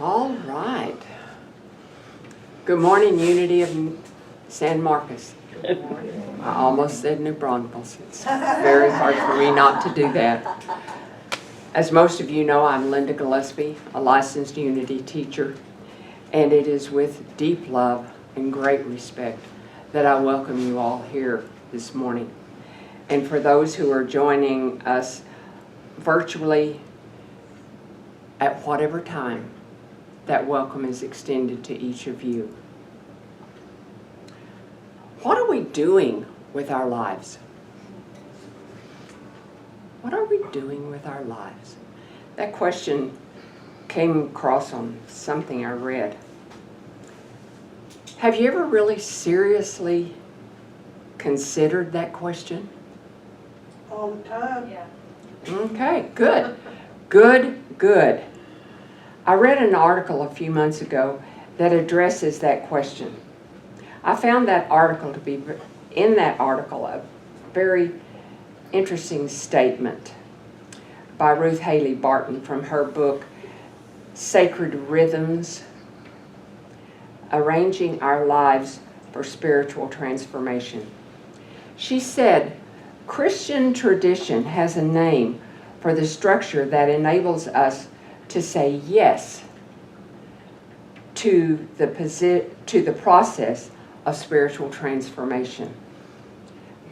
All right. Good morning, Unity of San Marcos. Good morning. I almost said New Braunfels. It's very hard for me not to do that. As most of you know, I'm Linda Gillespie, a licensed Unity teacher, and it is with deep love and great respect that I welcome you all here this morning. And for those who are joining us virtually at whatever time, that welcome is extended to each of you. What are we doing with our lives? What are we doing with our lives? That question came across on something I read. Have you ever really seriously considered that question? All the time. Yeah. Okay, good. Good. I read an article a few months ago that addresses that question. I found that article to be, in that article, a very interesting statement by Ruth Haley Barton from her book, Sacred Rhythms, Arranging Our Lives for Spiritual Transformation. She said, Christian tradition has a name for the structure that enables us to say yes to the process of spiritual transformation,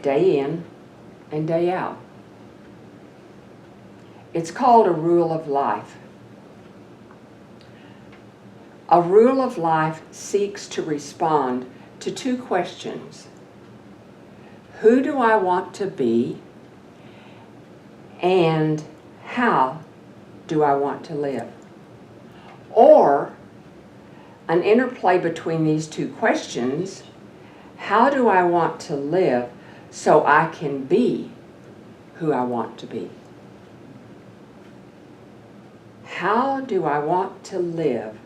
day in and day out. It's called a rule of life. A rule of life seeks to respond to two questions. Who do I want to be? And how do I want to live? Or an interplay between these two questions, how do I want to live so I can be who I want to be? How do I want to live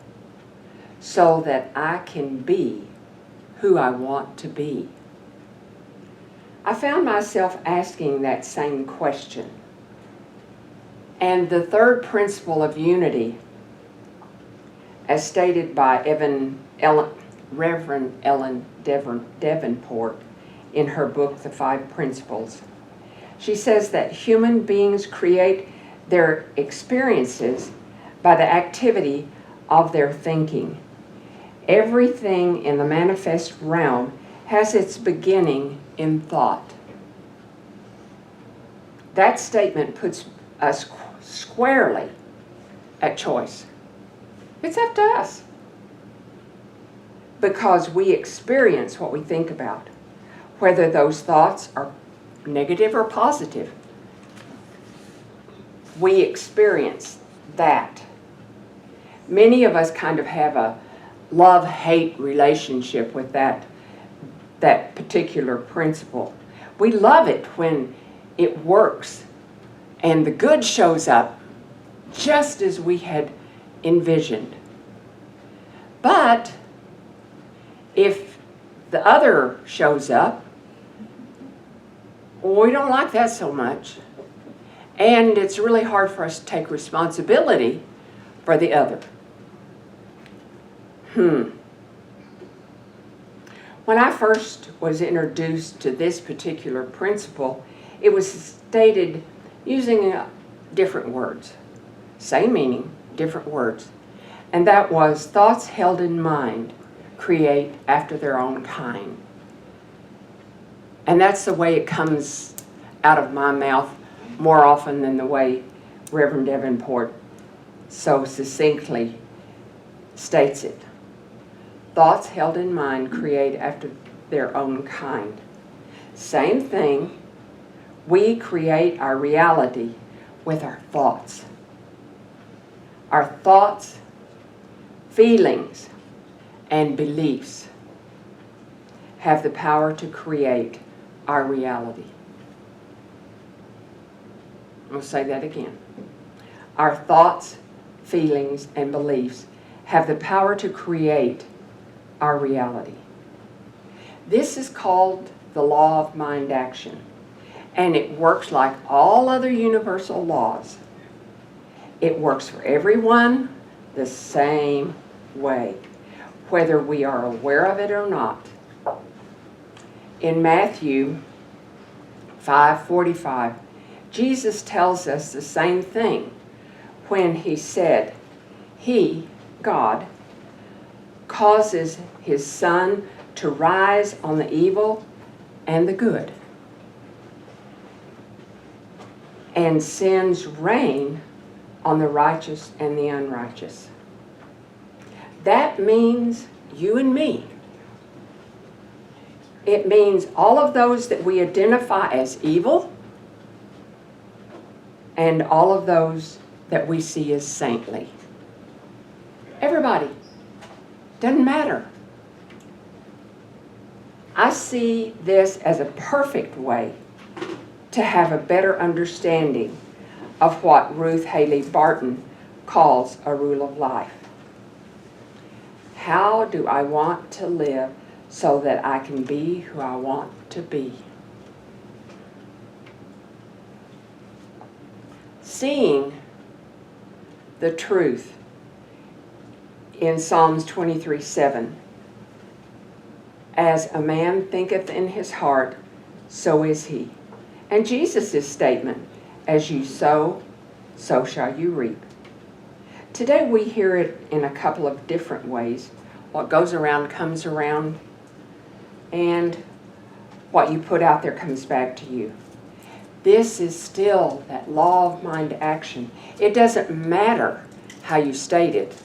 so that I can be who I want to be? I found myself asking that same question. And the third principle of unity, as stated by Reverend Ellen Davenport in her book, The Five Principles, she says that human beings create their experiences by the activity of their thinking. Everything in the manifest realm has its beginning in thought. That statement puts us squarely at choice. It's up to us. Because we experience what we think about, whether those thoughts are negative or positive. We experience that. Many of us kind of have a love-hate relationship with that particular principle. We love it when it works and the good shows up just as we had envisioned. But if the other shows up, we don't like that so much. And it's really hard for us to take responsibility for the other. When I first was introduced to this particular principle, it was stated using different words. Same meaning, different words. And that was, thoughts held in mind create after their own kind. And that's the way it comes out of my mouth more often than the way Reverend Davenport so succinctly states it. Thoughts held in mind create after their own kind. Same thing, we create our reality with our thoughts. Our thoughts, feelings, and beliefs have the power to create our reality. I'll say that again. Our thoughts, feelings, and beliefs have the power to create our reality. This is called the law of mind action, and it works like all other universal laws. It works for everyone, the same way, whether we are aware of it or not. In Matthew 5:45, Jesus tells us the same thing when he said, He, God, causes his sun to rise on the evil and the good, and sends rain on the righteous and the unrighteous. That means you and me. It means all of those that we identify as evil and all of those that we see as saintly. Everybody. Doesn't matter. I see this as a perfect way to have a better understanding of what Ruth Haley Barton calls a rule of life. How do I want to live so that I can be who I want to be? Seeing the truth in Psalms 23:7. As a man thinketh in his heart, so is he. And Jesus' statement, as you sow, so shall you reap. Today we hear it in a couple of different ways. What goes around comes around, and what you put out there comes back to you. This is still that law of mind action. It doesn't matter how you state it.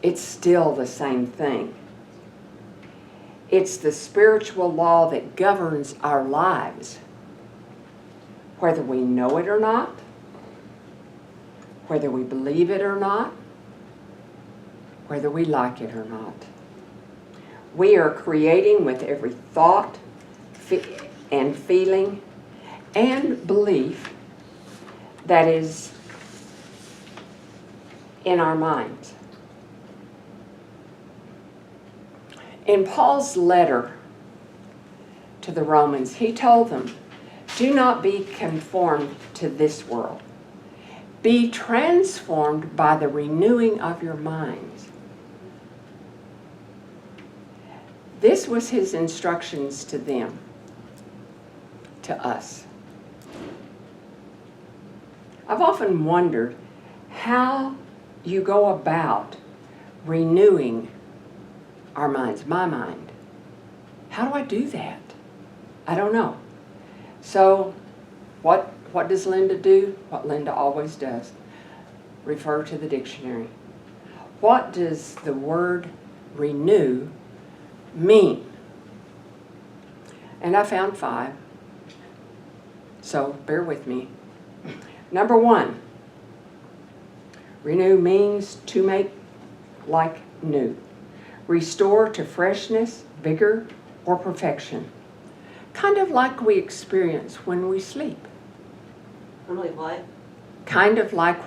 It's still the same thing. It's the spiritual law that governs our lives, whether we know it or not, whether we believe it or not, whether we like it or not. We are creating with every thought and feeling and belief that is in our minds. In Paul's letter to the Romans, he told them, do not be conformed to this world. Be transformed by the renewing of your minds. This was his instructions to them, to us. I've often wondered how you go about renewing our minds, my mind. How do I do that? I don't know. So what does Linda do? What Linda always does. Refer to the dictionary. What does the word renew mean? And I found 5. So bear with me. Number 1, renew means to make like new. Restore to freshness, vigor, or perfection. Kind of like we experience when we sleep. Really what? Kind of like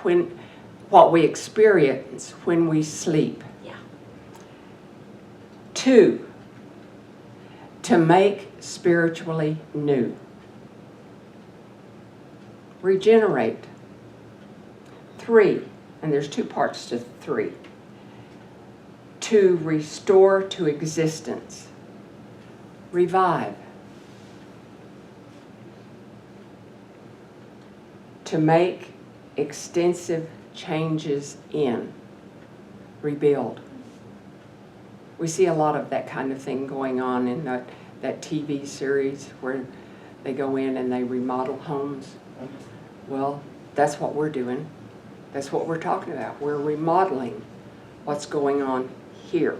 what we experience when we sleep. Yeah. 2, to make spiritually new. Regenerate. 3, and there's 2 parts to 3. To restore to existence. Revive. To make extensive changes in. Rebuild. We see a lot of that kind of thing going on in that TV series where they go in and they remodel homes. Well, that's what we're doing. That's what we're talking about. We're remodeling what's going on here.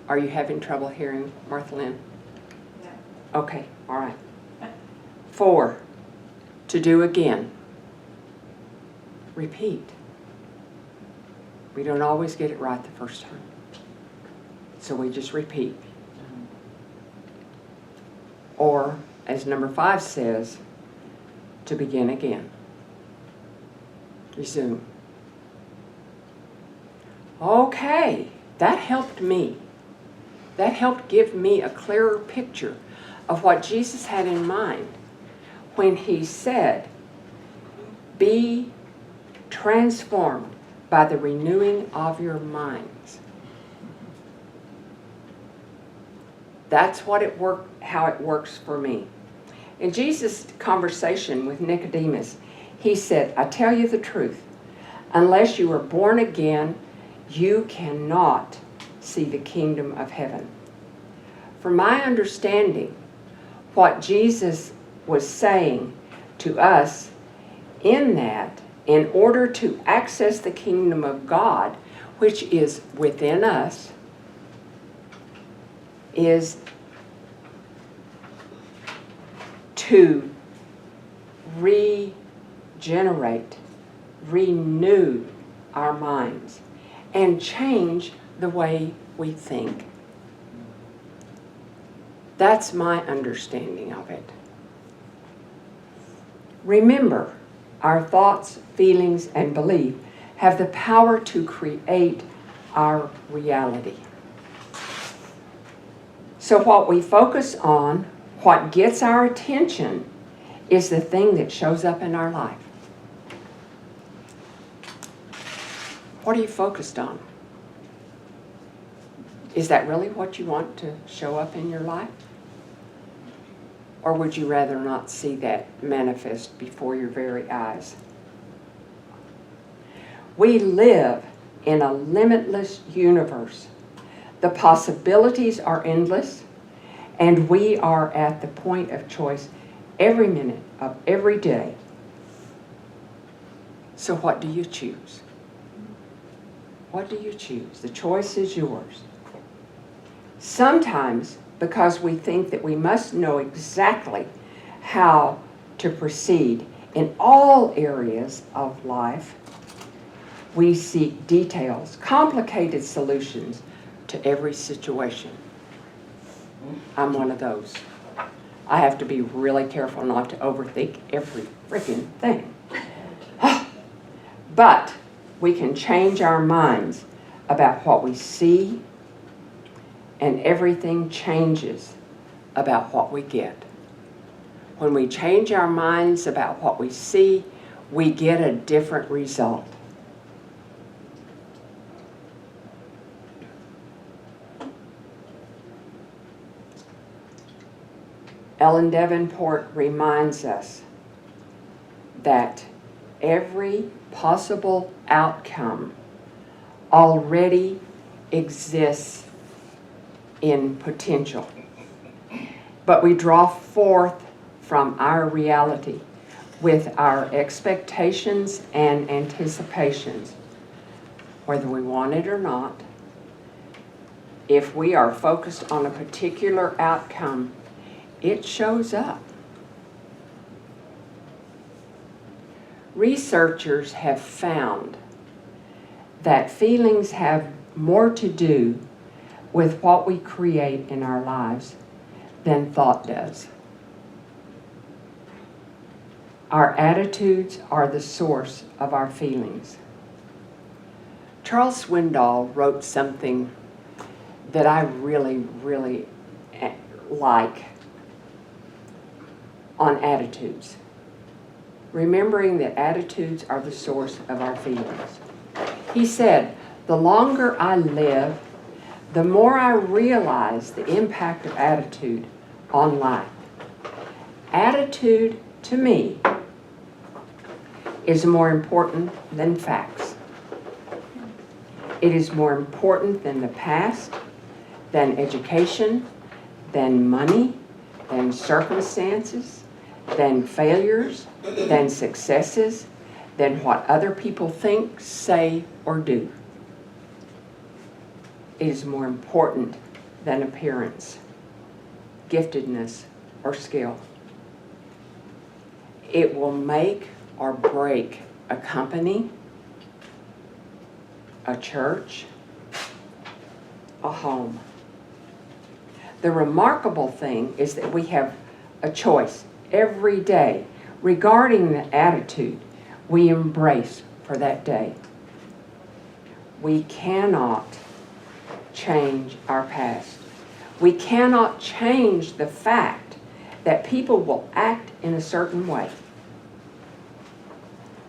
Are you having trouble hearing, Martha Lynn? Yeah. Okay, all right. 4, to do again. Repeat. We don't always get it right the first time. So we just repeat. Or, as number 5 says, to begin again. Resume. Okay, that helped me. That helped give me a clearer picture of what Jesus had in mind when he said, be transformed by the renewing of your minds. That's how it works for me. In Jesus' conversation with Nicodemus, he said, I tell you the truth, unless you are born again, you cannot see the kingdom of heaven. From my understanding, what Jesus was saying to us in that, in order to access the kingdom of God, which is within us, is to regenerate, renew our minds, and change the way we think. That's my understanding of it. Remember, our thoughts, feelings, and belief have the power to create our reality. So what we focus on, what gets our attention, is the thing that shows up in our life. What are you focused on? Is that really what you want to show up in your life? Or would you rather not see that manifest before your very eyes? We live in a limitless universe. The possibilities are endless, and we are at the point of choice every minute of every day. So what do you choose? What do you choose? The choice is yours. Sometimes, because we think that we must know exactly how to proceed in all areas of life, we seek details, complicated solutions to every situation. I'm one of those. I have to be really careful not to overthink every freaking thing. But we can change our minds about what we see, and everything changes about what we get. When we change our minds about what we see, we get a different result. Ellen Davenport reminds us that every possible outcome already exists in potential. But we draw forth from our reality with our expectations and anticipations, whether we want it or not. If we are focused on a particular outcome, it shows up. Researchers have found that feelings have more to do with what we create in our lives than thought does. Our attitudes are the source of our feelings. Charles Swindoll wrote something that I really, really like on attitudes. Remembering that attitudes are the source of our feelings. He said, the longer I live, the more I realize the impact of attitude on life. Attitude, to me, is more important than facts. It is more important than the past, than education, than money, than circumstances, than failures, than successes, than what other people think, say, or do. It is more important than appearance, giftedness, or skill. It will make or break a company, a church, a home. The remarkable thing is that we have a choice every day regarding the attitude we embrace for that day. We cannot change our past. We cannot change the fact that people will act in a certain way.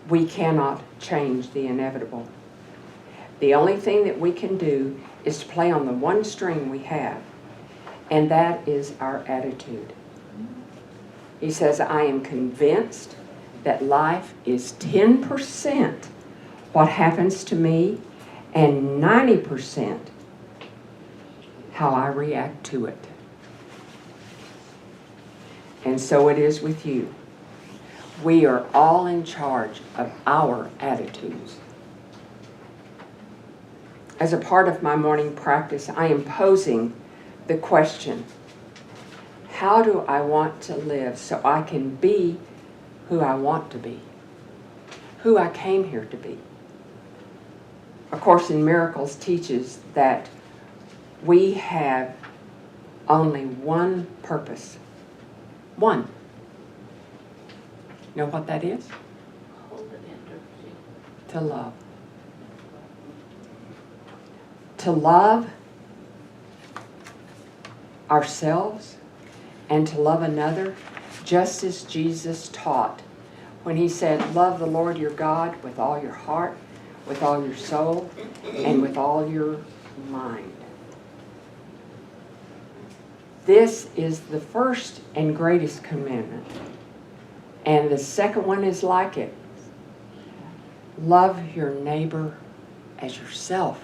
We cannot change the inevitable. The only thing that we can do is to play on the one string we have, and that is our attitude. He says, I am convinced that life is 10% what happens to me and 90% how I react to it. And so it is with you. We are all in charge of our attitudes. As a part of my morning practice, I am posing the question, how do I want to live so I can be who I want to be, who I came here to be? A Course in Miracles teaches that we have only one purpose. One. You know what that is? Hold it in, To love. To love ourselves and to love another just as Jesus taught when he said, love the Lord your God with all your heart, with all your soul, and with all your mind. This is the first and greatest commandment. And the second one is like it. Love your neighbor as yourself.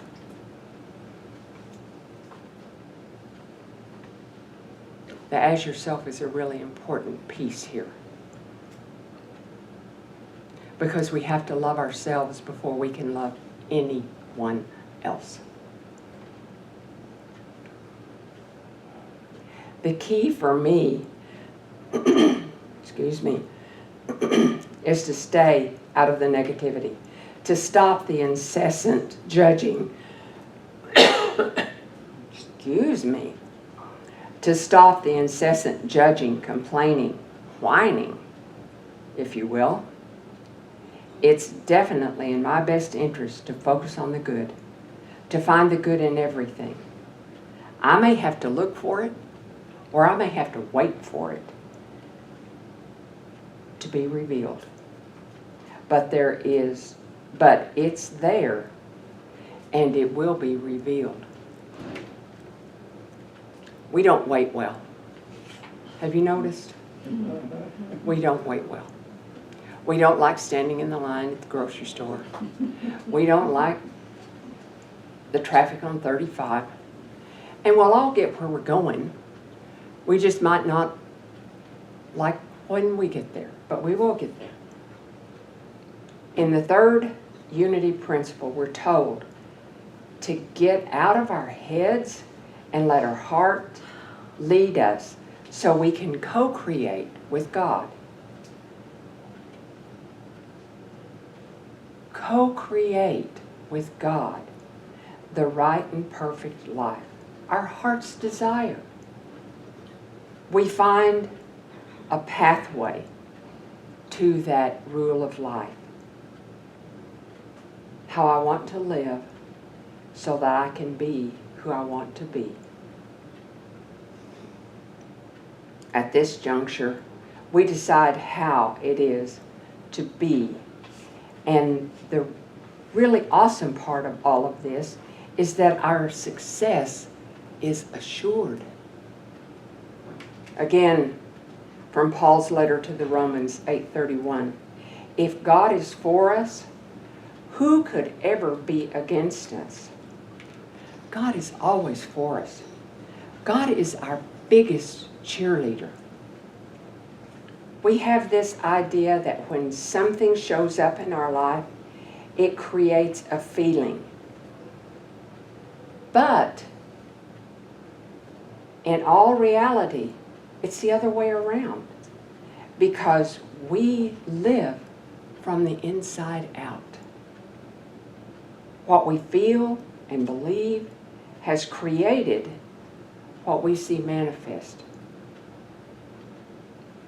The as yourself is a really important piece here. Because we have to love ourselves before we can love anyone else. The key for me, excuse me, is to stay out of the negativity, to stop the incessant judging, excuse me, to stop the incessant judging, complaining, whining, if you will. It's definitely in my best interest to focus on the good, to find the good in everything. I may have to look for it, or I may have to wait for it to be revealed. But it's there, and it will be revealed. We don't wait well. Have you noticed? We don't wait well. We don't like standing in the line at the grocery store. We don't like the traffic on 35. And we'll all get where we're going. We just might not like when we get there, but we will get there. In the third unity principle, we're told to get out of our heads and let our heart lead us so we can co-create with God. Co-create with God the right and perfect life, our heart's desire. We find a pathway to that rule of life. How I want to live so that I can be who I want to be. At this juncture, we decide how it is to be. And the really awesome part of all of this is that our success is assured. Again, from Paul's letter to the Romans 8:31, if God is for us, who could ever be against us? God is always for us. God is our biggest cheerleader. We have this idea that when something shows up in our life, it creates a feeling. But in all reality, it's the other way around, because we live from the inside out. What we feel and believe has created what we see manifest.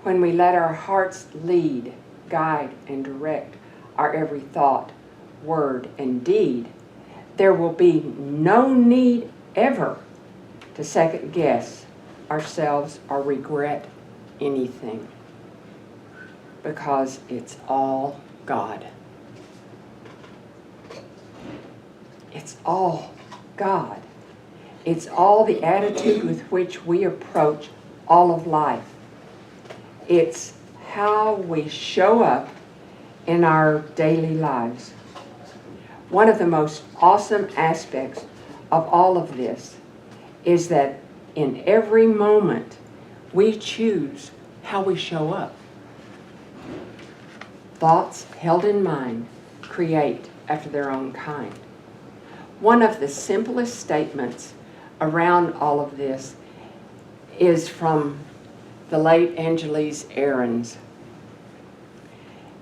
When we let our hearts lead, guide, and direct our every thought, word, and deed, there will be no need ever to second guess ourselves or regret anything, because it's all God. It's it's all God. It's all the attitude with which we approach all of life. It's how we show up in our daily lives. One of the most awesome aspects of all of this is that in every moment we choose how we show up. Thoughts held in mind create after their own kind. One of the simplest statements around all of this is from the late Angelise Aarons.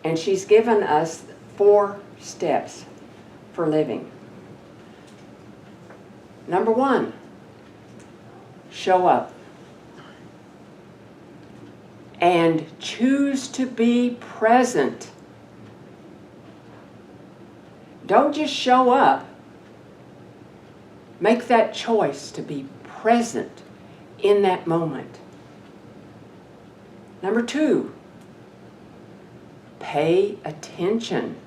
And she's given us 4 steps for living. Number 1, show up. And choose to be present. Don't just show up. Make that choice to be present in that moment. Number 2, pay attention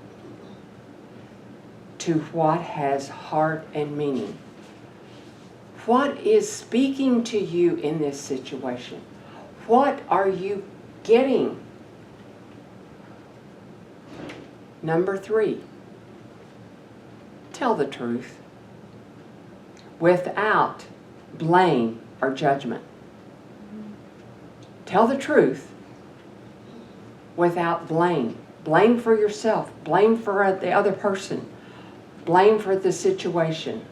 to what has heart and meaning. What is speaking to you in this situation? What are you getting? Number 3, tell the truth without blame or judgment. Tell the truth without blame. Blame for yourself, blame for the other person, blame for the situation,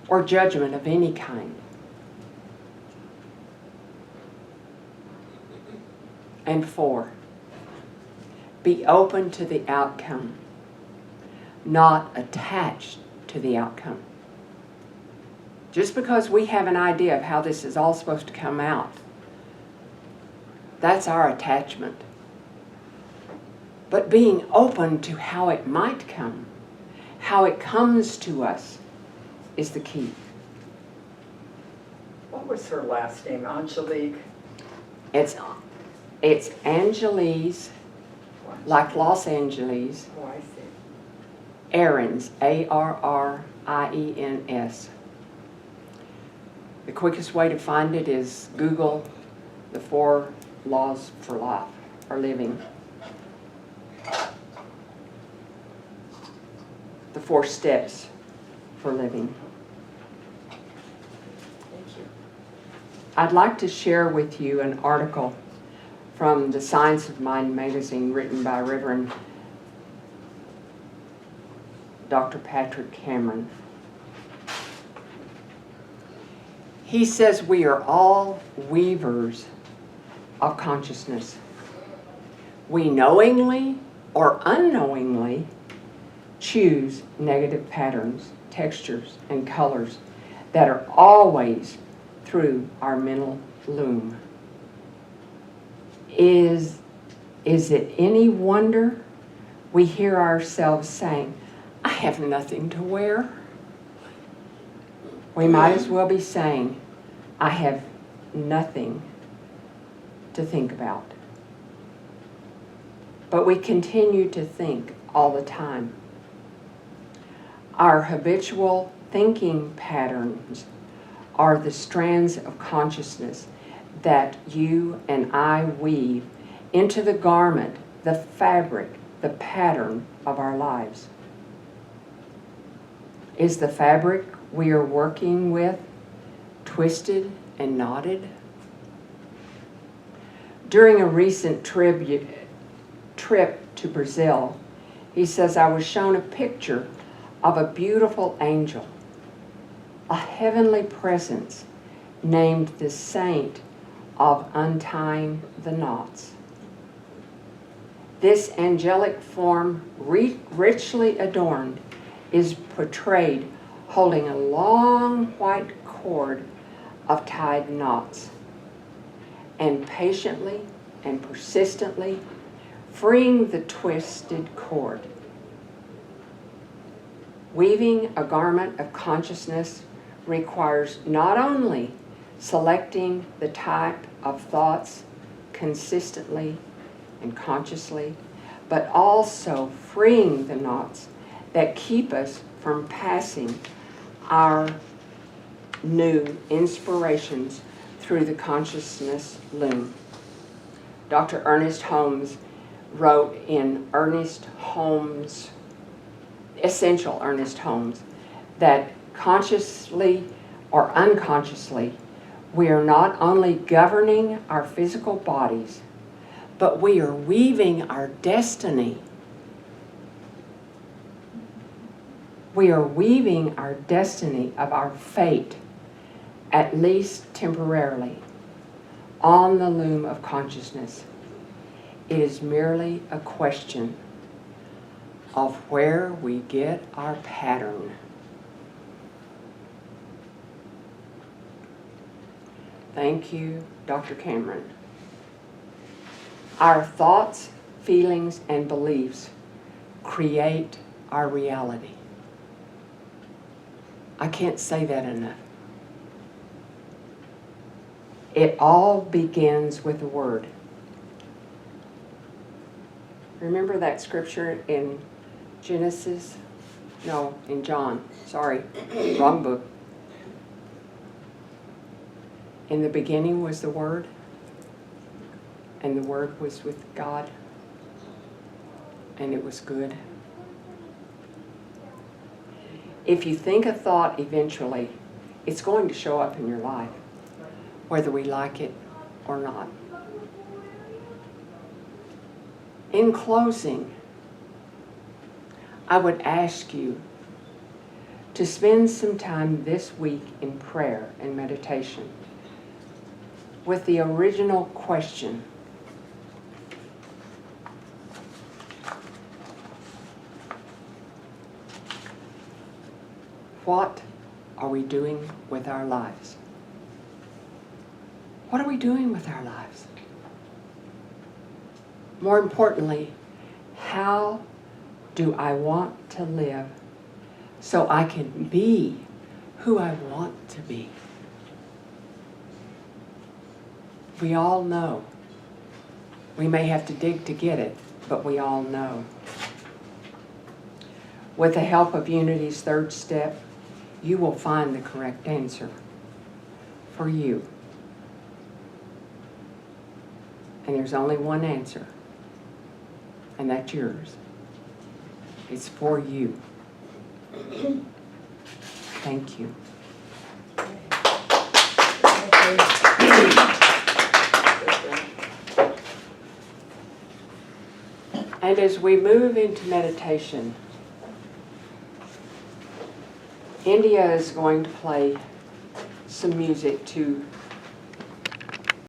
or judgment of any kind. And 4, be open to the outcome, not attached to the outcome. Just because we have an idea of how this is all supposed to come out, that's our attachment. But being open to how it might come, how it comes to us, is the key. What was her last name? Angelique? It's Angelise, like Los Angeles, Oh, I see. Aarons, Arrines. The quickest way to find it is Google the 4 laws for life, or living. The 4 steps for living. Thank you. I'd like to share with you an article from the Science of Mind magazine written by Reverend Dr. Patrick Cameron. He says we are all weavers of consciousness. We knowingly or unknowingly choose negative patterns, textures, and colors that are always through our mental loom. Is it any wonder we hear ourselves saying, I have nothing to wear? We might as well be saying, I have nothing to think about. But we continue to think all the time. Our habitual thinking patterns are the strands of consciousness that you and I weave into the garment, the fabric, the pattern of our lives. Is the fabric we are working with twisted and knotted? During a recent trip to Brazil, he says, I was shown a picture of a beautiful angel, a heavenly presence named the Saint of Untying the Knots. This angelic form, richly adorned, is portrayed holding a long white cord of tied knots, and patiently and persistently freeing the twisted cord. Weaving a garment of consciousness requires not only selecting the type of thoughts consistently and consciously, but also freeing the knots that keep us from passing our new inspirations through the consciousness loom. Dr. Ernest Holmes wrote in Essential Ernest Holmes, that consciously or unconsciously, we are not only governing our physical bodies, but we are weaving our destiny. We are weaving our destiny of our fate, at least temporarily, on the loom of consciousness. It is merely a question of where we get our pattern. Thank you, Dr. Cameron. Our thoughts, feelings, and beliefs create our reality. I can't say that enough. It all begins with a word. Remember that scripture in Genesis? No, in John. Sorry, wrong book. In the beginning was the Word, and the Word was with God, and it was good. If you think a thought eventually, it's going to show up in your life, whether we like it or not. In closing, I would ask you to spend some time this week in prayer and meditation with the original question: what are we doing with our lives? What are we doing with our lives? More importantly, how do I want to live so I can be who I want to be? We all know. We may have to dig to get it, but we all know. With the help of Unity's third step, you will find the correct answer for you. And there's only one answer, and that's yours. It's for you. Thank you. And as we move into meditation, India is going to play some music to